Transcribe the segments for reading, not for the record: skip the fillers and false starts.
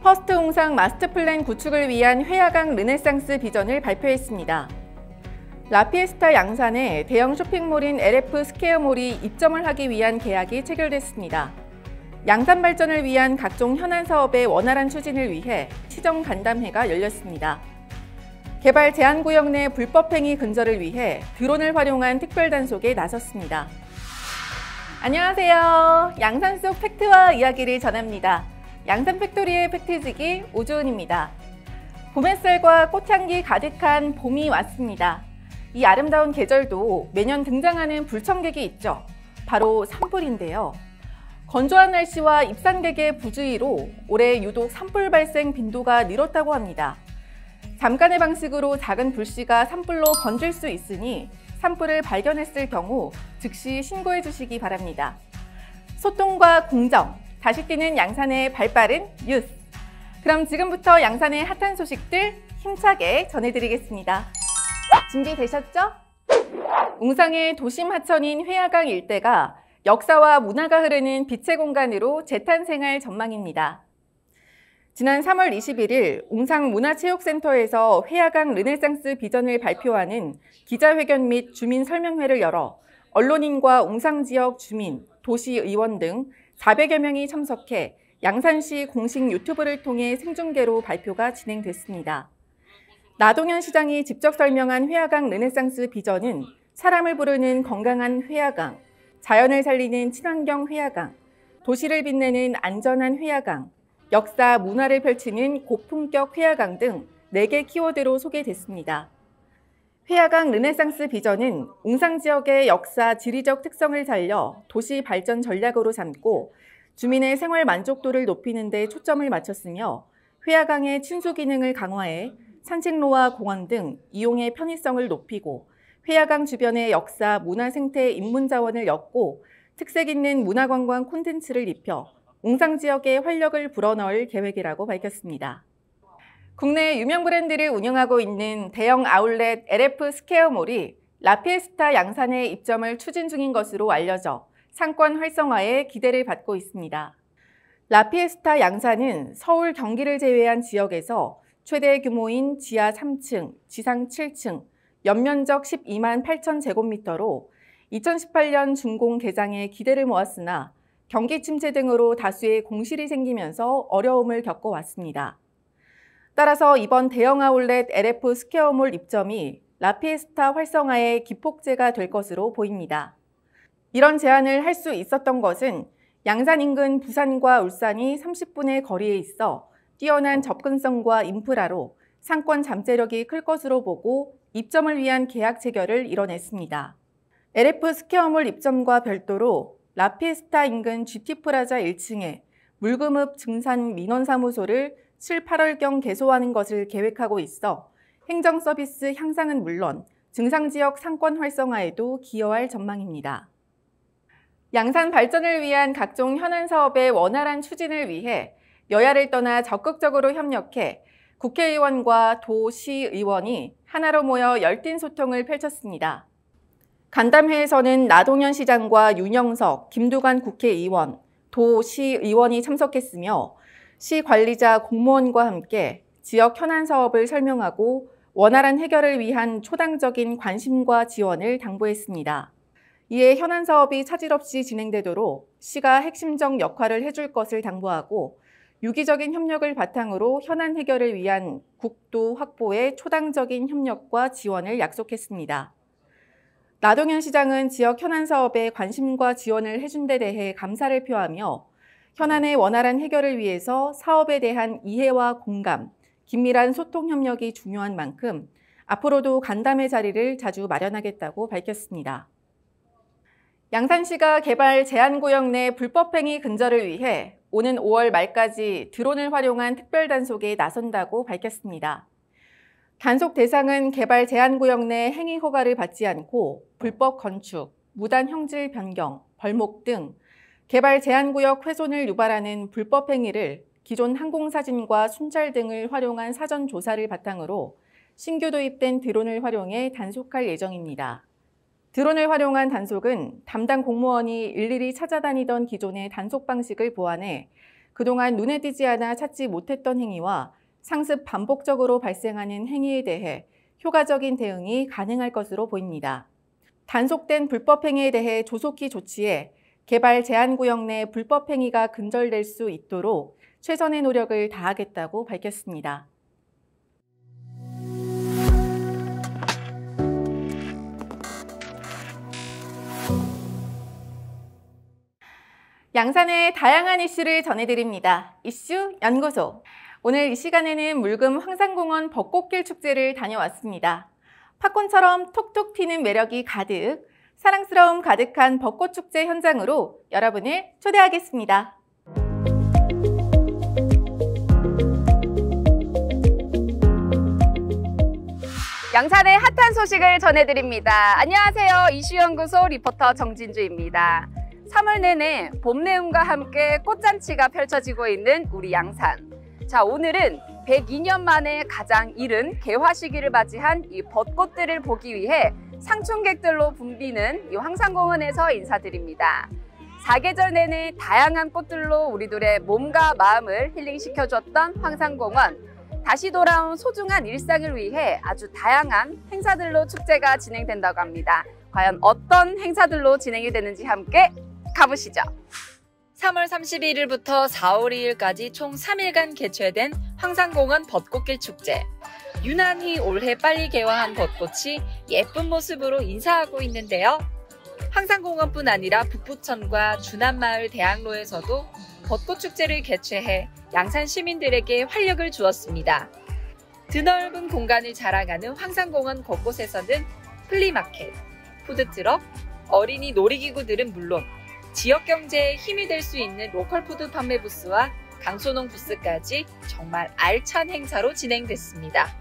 퍼스트 웅상 마스터플랜 구축을 위한 회야강 르네상스 비전을 발표했습니다. 라피에스타 양산에 대형 쇼핑몰인 LF 스퀘어몰이 입점을 하기 위한 계약이 체결됐습니다. 양산 발전을 위한 각종 현안 사업의 원활한 추진을 위해 시정 간담회가 열렸습니다. 개발 제한구역 내 불법행위 근절을 위해 드론을 활용한 특별 단속에 나섰습니다. 안녕하세요. 양산 속 팩트와 이야기를 전합니다. 양산 팩토리의 팩트지기 오주은입니다. 봄 햇살과 꽃향기 가득한 봄이 왔습니다. 이 아름다운 계절도 매년 등장하는 불청객이 있죠. 바로 산불인데요. 건조한 날씨와 입산객의 부주의로 올해 유독 산불 발생 빈도가 늘었다고 합니다. 잠깐의 방식으로 작은 불씨가 산불로 번질 수 있으니 산불을 발견했을 경우 즉시 신고해 주시기 바랍니다. 소통과 공정, 다시 뛰는 양산의 발빠른 뉴스. 그럼 지금부터 양산의 핫한 소식들 힘차게 전해드리겠습니다. 준비되셨죠? 웅상의 도심 하천인 회야강 일대가 역사와 문화가 흐르는 빛의 공간으로 재탄생할 전망입니다. 지난 3월 21일 웅상문화체육센터에서 회야강 르네상스 비전을 발표하는 기자회견 및 주민 설명회를 열어 언론인과 웅상지역 주민, 도시의원 등 400여 명이 참석해 양산시 공식 유튜브를 통해 생중계로 발표가 진행됐습니다. 나동현 시장이 직접 설명한 회야강 르네상스 비전은 사람을 부르는 건강한 회야강, 자연을 살리는 친환경 회야강, 도시를 빛내는 안전한 회야강, 역사, 문화를 펼치는 고품격 회야강 등 4개 키워드로 소개됐습니다. 회야강 르네상스 비전은 웅상 지역의 역사, 지리적 특성을 살려 도시 발전 전략으로 삼고 주민의 생활 만족도를 높이는 데 초점을 맞췄으며 회야강의 친수 기능을 강화해 산책로와 공원 등 이용의 편의성을 높이고 회야강 주변의 역사, 문화 생태 인문 자원을 엮고 특색 있는 문화관광 콘텐츠를 입혀 웅상 지역에 활력을 불어넣을 계획이라고 밝혔습니다. 국내 유명 브랜드를 운영하고 있는 대형 아울렛 LF 스퀘어몰이 라피에스타 양산에 입점을 추진 중인 것으로 알려져 상권 활성화에 기대를 받고 있습니다. 라피에스타 양산은 서울, 경기를 제외한 지역에서 최대 규모인 지하 3층, 지상 7층, 연면적 12만 8천 제곱미터로 2018년 준공 개장에 기대를 모았으나 경기 침체 등으로 다수의 공실이 생기면서 어려움을 겪어왔습니다. 따라서 이번 대형 아울렛 LF 스퀘어몰 입점이 라피에스타 활성화의 기폭제가 될 것으로 보입니다. 이런 제안을 할 수 있었던 것은 양산 인근 부산과 울산이 30분의 거리에 있어 뛰어난 접근성과 인프라로 상권 잠재력이 클 것으로 보고 입점을 위한 계약 체결을 이뤄냈습니다. LF 스퀘어몰 입점과 별도로 라피에스타 인근 GT프라자 1층에 물금읍 증산 민원사무소를 7, 8월경 개소하는 것을 계획하고 있어 행정 서비스 향상은 물론 증상지역 상권 활성화에도 기여할 전망입니다. 양산 발전을 위한 각종 현안 사업의 원활한 추진을 위해 여야를 떠나 적극적으로 협력해 국회의원과 도시의원이 하나로 모여 열띤 소통을 펼쳤습니다. 간담회에서는 나동현 시장과 윤영석, 김두관 국회의원, 도시의원이 참석했으며 시 관리자 공무원과 함께 지역 현안 사업을 설명하고 원활한 해결을 위한 초당적인 관심과 지원을 당부했습니다. 이에 현안 사업이 차질 없이 진행되도록 시가 핵심적 역할을 해줄 것을 당부하고 유기적인 협력을 바탕으로 현안 해결을 위한 국도 확보에 초당적인 협력과 지원을 약속했습니다. 나동현 시장은 지역 현안 사업에 관심과 지원을 해준 데 대해 감사를 표하며 현안의 원활한 해결을 위해서 사업에 대한 이해와 공감, 긴밀한 소통 협력이 중요한 만큼 앞으로도 간담회 자리를 자주 마련하겠다고 밝혔습니다. 양산시가 개발 제한구역 내 불법행위 근절을 위해 오는 5월 말까지 드론을 활용한 특별 단속에 나선다고 밝혔습니다. 단속 대상은 개발 제한구역 내 행위 허가를 받지 않고 불법 건축, 무단 형질 변경, 벌목 등 개발 제한구역 훼손을 유발하는 불법 행위를 기존 항공사진과 순찰 등을 활용한 사전 조사를 바탕으로 신규 도입된 드론을 활용해 단속할 예정입니다. 드론을 활용한 단속은 담당 공무원이 일일이 찾아다니던 기존의 단속 방식을 보완해 그동안 눈에 띄지 않아 찾지 못했던 행위와 상습 반복적으로 발생하는 행위에 대해 효과적인 대응이 가능할 것으로 보입니다. 단속된 불법 행위에 대해 조속히 조치해 개발 제한 구역 내 불법 행위가 근절될 수 있도록 최선의 노력을 다하겠다고 밝혔습니다. 양산의 다양한 이슈를 전해드립니다. 이슈 연구소. 오늘 이 시간에는 물금 황산공원 벚꽃길 축제를 다녀왔습니다. 팝콘처럼 톡톡 튀는 매력이 가득, 사랑스러움 가득한 벚꽃 축제 현장으로 여러분을 초대하겠습니다. 양산의 핫한 소식을 전해드립니다. 안녕하세요. 이슈연구소 리포터 정진주입니다. 3월 내내 봄 내음과 함께 꽃잔치가 펼쳐지고 있는 우리 양산. 자, 오늘은 102년 만에 가장 이른 개화 시기를 맞이한 이 벚꽃들을 보기 위해 상춘객들로 붐비는 이 황산공원에서 인사드립니다. 사계절 내내 다양한 꽃들로 우리들의 몸과 마음을 힐링시켜줬던 황산공원. 다시 돌아온 소중한 일상을 위해 아주 다양한 행사들로 축제가 진행된다고 합니다. 과연 어떤 행사들로 진행이 되는지 함께 가보시죠. 3월 31일부터 4월 2일까지 총 3일간 개최된 황산공원 벚꽃길 축제. 유난히 올해 빨리 개화한 벚꽃이 예쁜 모습으로 인사하고 있는데요. 황산공원뿐 아니라 북부천과 주남마을 대학로에서도 벚꽃 축제를 개최해 양산 시민들에게 활력을 주었습니다. 드넓은 공간을 자랑하는 황산공원 곳곳에서는 플리마켓, 푸드트럭, 어린이 놀이기구들은 물론 지역 경제에 힘이 될 수 있는 로컬 푸드 판매 부스와 강소농 부스까지 정말 알찬 행사로 진행됐습니다.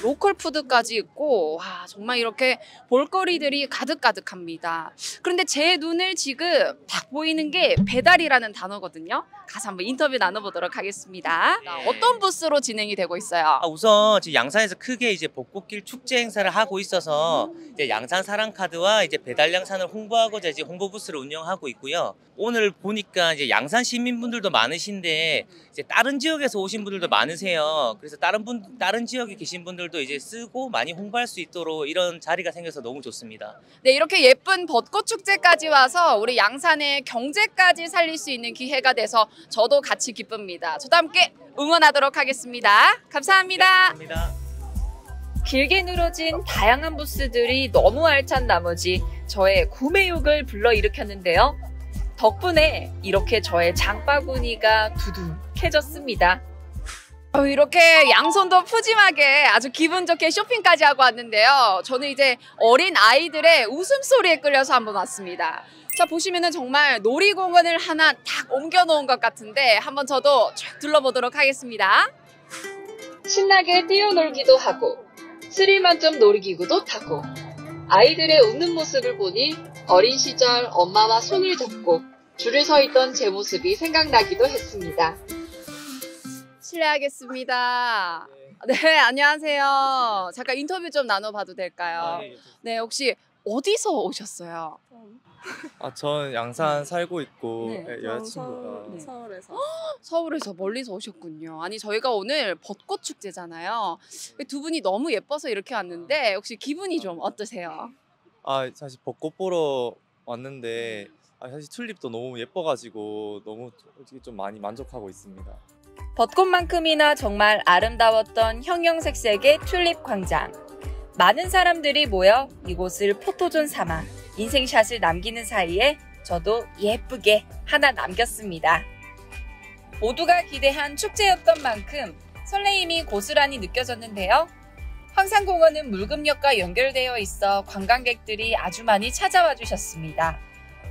로컬 푸드까지 있고 와, 정말 이렇게 볼거리들이 가득가득합니다. 그런데 제 눈을 지금 딱 보이는 게 배달이라는 단어거든요. 가서 한번 인터뷰 나눠보도록 하겠습니다. 어떤 부스로 진행이 되고 있어요? 우선 지금 양산에서 크게 이제 벚꽃길 축제 행사를 하고 있어서 이제 양산 사랑카드와 이제 배달 양산을 홍보하고자 이제 홍보 부스를 운영하고 있고요. 오늘 보니까 이제 양산 시민분들도 많으신데 이제 다른 지역에서 오신 분들도 많으세요. 그래서 다른 지역에 계신 분들도 이제 쓰고 많이 홍보할 수 있도록 이런 자리가 생겨서 너무 좋습니다. 네, 이렇게 예쁜 벚꽃 축제까지 와서 우리 양산의 경제까지 살릴 수 있는 기회가 돼서 저도 같이 기쁩니다. 저도 함께 응원하도록 하겠습니다. 감사합니다. 네, 감사합니다. 길게 늘어진 다양한 부스들이 너무 알찬 나머지 저의 구매욕을 불러일으켰는데요. 덕분에 이렇게 저의 장바구니가 두둑해졌습니다. 이렇게 양손도 푸짐하게 아주 기분 좋게 쇼핑까지 하고 왔는데요. 저는 이제 어린 아이들의 웃음소리에 끌려서 한번 왔습니다. 자, 보시면은 정말 놀이공원을 하나 딱 옮겨놓은 것 같은데 한번 저도 쫙 둘러보도록 하겠습니다. 신나게 뛰어놀기도 하고 스릴 만점 놀이기구도 타고 아이들의 웃는 모습을 보니 어린 시절 엄마와 손을 잡고 줄을 서 있던 제 모습이 생각나기도 했습니다. 실례하겠습니다. 네, 안녕하세요. 잠깐 인터뷰 좀 나눠봐도 될까요? 네, 혹시 어디서 오셨어요? 전 양산 살고 있고 네. 여자친구가 서울에서. 서울에서 멀리서 오셨군요. 아니, 저희가 오늘 벚꽃 축제잖아요. 두 분이 너무 예뻐서 이렇게 왔는데 혹시 기분이 좀 어떠세요? 사실 벚꽃 보러 왔는데 사실 튤립도 너무 예뻐가지고 너무 솔직히 좀 많이 만족하고 있습니다. 벚꽃만큼이나 정말 아름다웠던 형형색색의 튤립 광장. 많은 사람들이 모여 이곳을 포토존 삼아 인생샷을 남기는 사이에 저도 예쁘게 하나 남겼습니다. 모두가 기대한 축제였던 만큼 설레임이 고스란히 느껴졌는데요. 황산공원은 물금역과 연결되어 있어 관광객들이 아주 많이 찾아와 주셨습니다.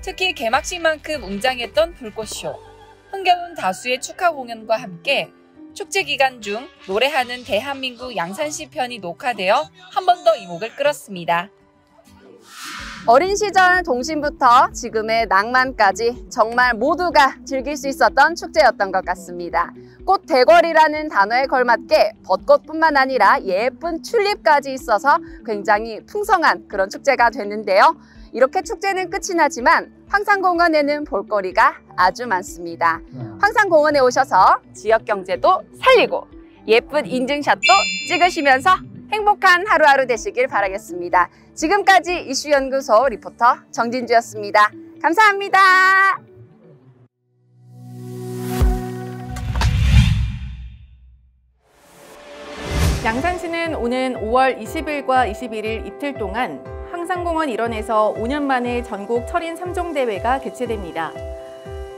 특히 개막식만큼 웅장했던 불꽃쇼, 흥겨운 다수의 축하 공연과 함께 축제 기간 중 노래하는 대한민국 양산시 편이 녹화되어 한 번 더 이목을 끌었습니다. 어린 시절 동심부터 지금의 낭만까지 정말 모두가 즐길 수 있었던 축제였던 것 같습니다. 꽃 대궐이라는 단어에 걸맞게 벚꽃뿐만 아니라 예쁜 튤립까지 있어서 굉장히 풍성한 그런 축제가 됐는데요. 이렇게 축제는 끝이 나지만 황산공원에는 볼거리가 아주 많습니다. 황산공원에 오셔서 지역 경제도 살리고 예쁜 인증샷도 찍으시면서 행복한 하루하루 되시길 바라겠습니다. 지금까지 이슈연구소 리포터 정진주였습니다. 감사합니다. 양산시는 오는 5월 20일과 21일 이틀 동안 황산공원 일원에서 5년 만에 전국 철인 3종 대회가 개최됩니다.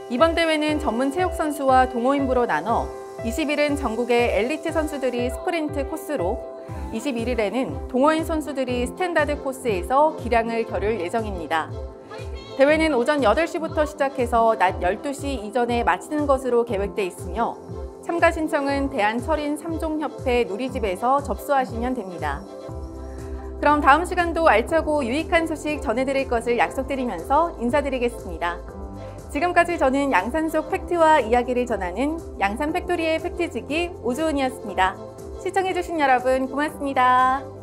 이번 대회는 전문 체육 선수와 동호인부로 나눠 20일은 전국의 엘리트 선수들이 스프린트 코스로 21일에는 동호인 선수들이 스탠다드 코스에서 기량을 겨룰 예정입니다. 대회는 오전 8시부터 시작해서 낮 12시 이전에 마치는 것으로 계획돼 있으며 참가 신청은 대한철인 3종협회 누리집에서 접수하시면 됩니다. 그럼 다음 시간도 알차고 유익한 소식 전해드릴 것을 약속드리면서 인사드리겠습니다. 지금까지 저는 양산 속 팩트와 이야기를 전하는 양산 팩토리의 팩트지기 오주은이었습니다. 시청해주신 여러분 고맙습니다.